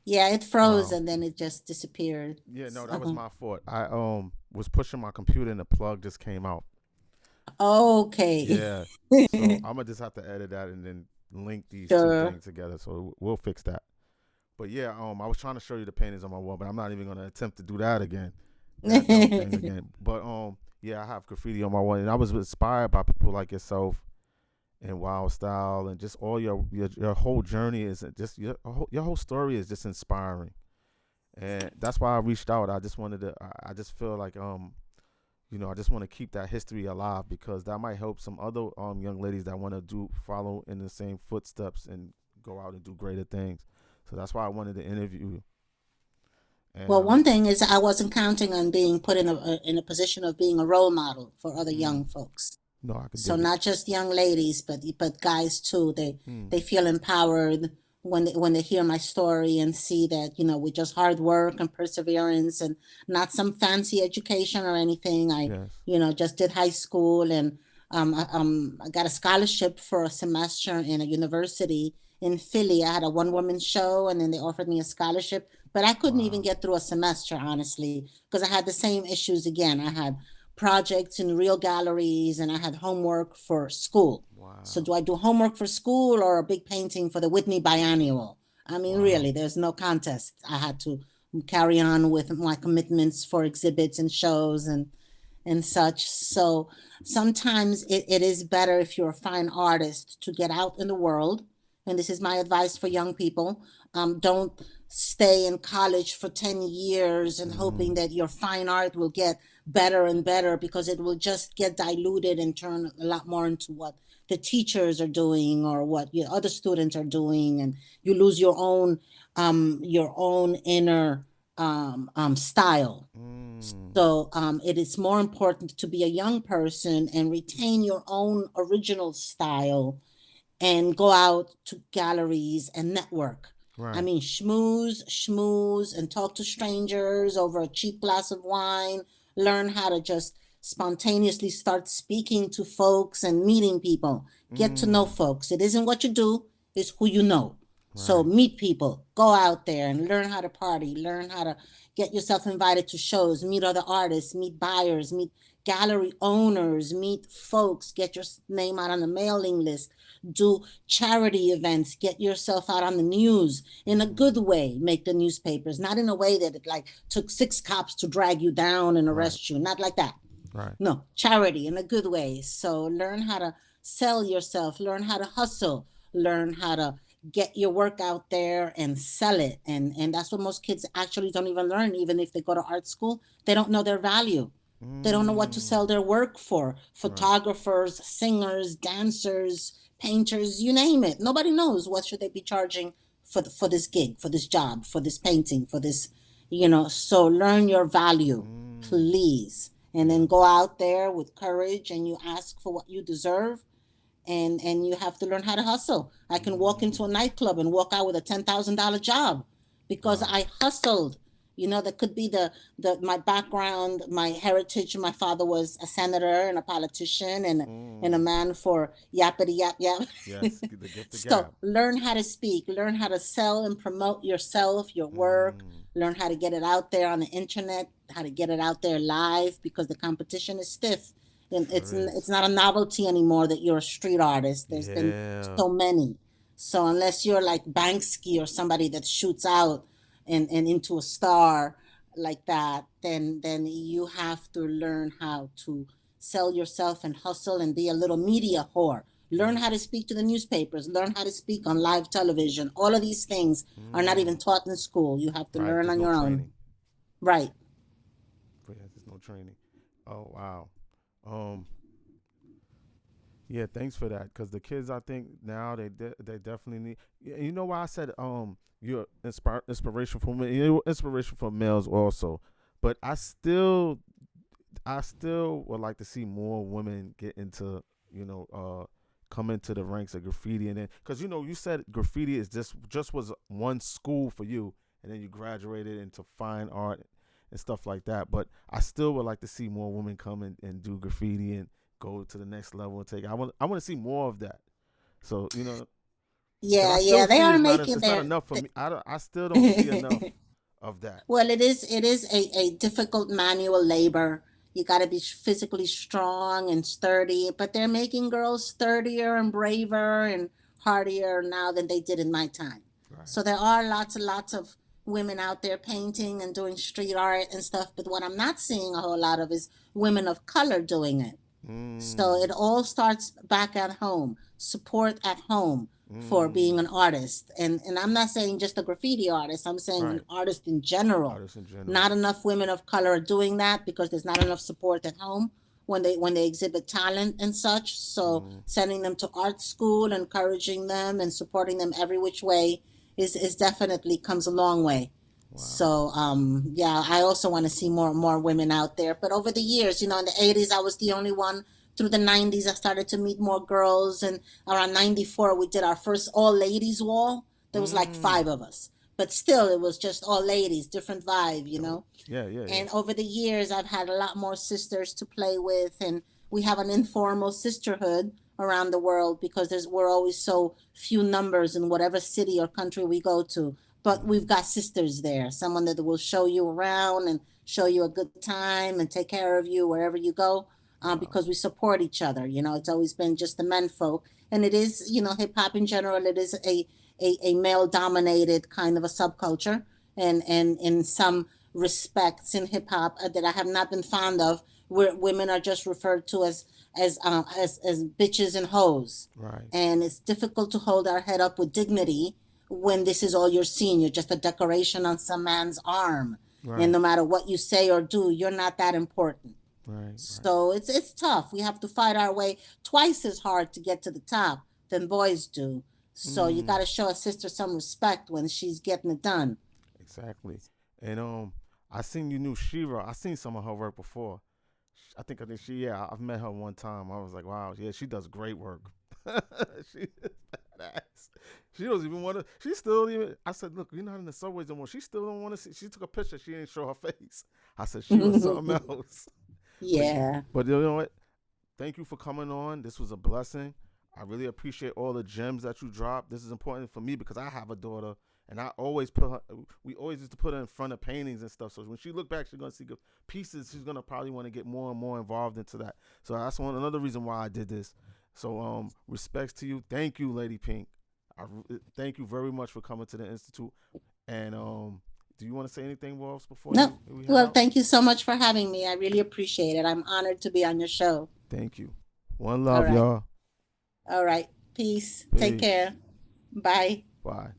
Yeah, it froze Um, and then it just disappeared. yeah, no, that was So, my fault. I was pushing my computer and the plug just came out. okay. Yeah, so I'm gonna just have to edit that and then link these two Sure. things together. So we'll fix that. But yeah, I was trying to show you the paintings on my wall, but I'm not even gonna attempt to do that again. That dumb thing again. But yeah, I have graffiti on my wall, and I was inspired by people like yourself and Wildstyle, and just all your whole journey is just your whole story is just inspiring, and that's why I reached out. I just wanted to. I just feel like I just want to keep that history alive because that might help some other young ladies that want to do follow in the same footsteps and go out and do greater things. So that's why I wanted to interview you. And Well, one thing is I wasn't counting on being put in a position of being a role model for other mm, young folks. no, I can So dig it. not just young ladies, but guys too. They Mm, they feel empowered when they hear my story and see that with just hard work and perseverance and not some fancy education or anything. I yes. just did high school and I got a scholarship for a semester in a university in Philly. I had a one woman show and then they offered me a scholarship, but I couldn't even Wow. get through a semester honestly because I had the same issues again. I had projects in real galleries and I had homework for school. So Wow. do I do homework for school or a big painting for the Whitney biannual? I mean, Wow. really, there's no contest. I had to carry on with my commitments for exhibits and shows and such. So sometimes it is better if you're a fine artist to get out in the world. And this is my advice for young people. Don't stay in college for 10 years and hoping Mm, that your fine art will get better and better because it will just get diluted and turn a lot more into what the teachers are doing or what other students are doing, and you lose your own inner style. mm, So it is more important to be a young person and retain your own original style and go out to galleries and network. I right. mean, schmooze, and talk to strangers over a cheap glass of wine. Learn how to just spontaneously start speaking to folks and meeting people. Get to know Mm, folks. It isn't what you do, it's who you know. So right. meet people, go out there and learn how to party, learn how to get yourself invited to shows, meet other artists, meet buyers, meet gallery owners, meet folks, get your name out on the mailing list, do charity events, get yourself out on the news in a good Mm, way, make the newspapers, not in a way that it like took six cops to drag you down and right. arrest you, not like that. Right. No, charity in a good way. So learn how to sell yourself, learn how to hustle, learn how to get your work out there and sell it. And that's what most kids actually don't even learn. Even if they go to art school, they don't know their value. They don't know what to Mm, sell their work for. right. Photographers, singers, dancers, painters, you name it. Nobody knows what should they be charging for this gig, for this job, for this painting, for this. So learn your value, Mm, please, and then yeah. go out there with courage and you ask for what you deserve, and you have to learn how to hustle. I can walk into a Mm, nightclub and walk out with a $10,000 job because wow. I hustled. That could be the my background, my heritage. My father was a senator and a politician and a Mm, man for yappity yap yap. yes. The gift of So gab. learn how to speak, learn how to sell and promote yourself, your work, Mm, learn how to get it out there on the internet, how to get it out there live because the competition is stiff. And sure it's is. not a novelty anymore that you're a street artist. There's been Yeah. so many. So unless you're like Banksy or somebody that shoots out and into a star like that, then you have to learn how to sell yourself and hustle and be a little media whore. Learn how Yes. to speak to the newspapers, learn how to speak on live television. All of these things are not even Mm, taught in school. You have to right. learn There's on no your own. training. Right. But yeah, there's no training. Oh wow. Um. Yeah. Thanks for that. Because the kids, I think now they definitely need. You know why I said you're inspiration for me. You're inspiration for males also. But I still would like to see more women get into come into the ranks of graffiti, and then because you said graffiti is just was one school for you, and then you graduated into fine art and stuff like that. But I still would like to see more women come in and do graffiti and go to the next level and take. I want to see more of that. So. Because I yeah, still they see are it's making not their. enough for me. I still don't see enough of that. Well, it is a difficult manual labor. You got to be physically strong and sturdy, but they're making girls sturdier and braver and hardier now than they did in my time. Right. So there are lots and lots of women out there painting and doing street art and stuff, but what I'm not seeing a whole lot of is women of color doing it. So Mm, it all starts back at home, support at home for being mm, an artist. And I'm not saying just a graffiti artist, I'm saying an right. artist in general. Artists in general. Not enough women of color are doing that because there's not enough support at home when they exhibit talent and such. So Mm, sending them to art school, encouraging them and supporting them every which way is definitely comes a long way. wow. So yeah, I also want to see more women out there. But over the years, in the 80s I was the only one. Through the 90s I started to meet more girls, and around 94 we did our first all ladies wall. There was like Mm, five of us. But still it was just all ladies, different vibe. dope. Yeah, yeah, yeah. And over the years I've had a lot more sisters to play with, and we have an informal sisterhood around the world because we're always so few numbers in whatever city or country we go to, but we've Mm, got sisters there, someone that will show you around and show you a good time and take care of you wherever you go, wow. because we support each other. It's always been just the men folk, and it is, hip hop in general, it is a male dominated kind of a subculture, and in some respects in hip hop that I have not been fond of, where women are just referred to as bitches and hoes, Right. and it's difficult to hold our head up with dignity when this is all you're seeing. You're just a decoration on some man's arm, and Right. no matter what you say or do, you're not that important. Right. Right. So it's tough. We have to fight our way twice as hard to get to the top than boys do. So you got Mm, to show a sister some respect when she's getting it done. exactly. And I seen you knew Shira. I seen some of her work before. I think she, yeah, I've met her one time. I was like, wow, yeah, she does great work. She is badass. She doesn't even want to. She still even. I said, look, you're not in the subways anymore. She still don't want to see. She took a picture. She didn't show her face. I said she was something else. But Yeah. but you know what? Thank you for coming on. This was a blessing. I really appreciate all the gems that you dropped. This is important for me because I have a daughter, and I always put her. We always used to put her in front of paintings and stuff. So when she look back, she's gonna see pieces. She's gonna probably want to get more and more involved into that. So that's another reason why I did this. So respects to you. Thank you, Lady Pink. Thank you very much for coming to the institute. And do you want to say anything else before No. we head Well, out? thank you so much for having me. I really appreciate it. I'm honored to be on your show. Thank you. One All love, right. y'all. All right. Peace. Take Peace. care. Bye. Bye.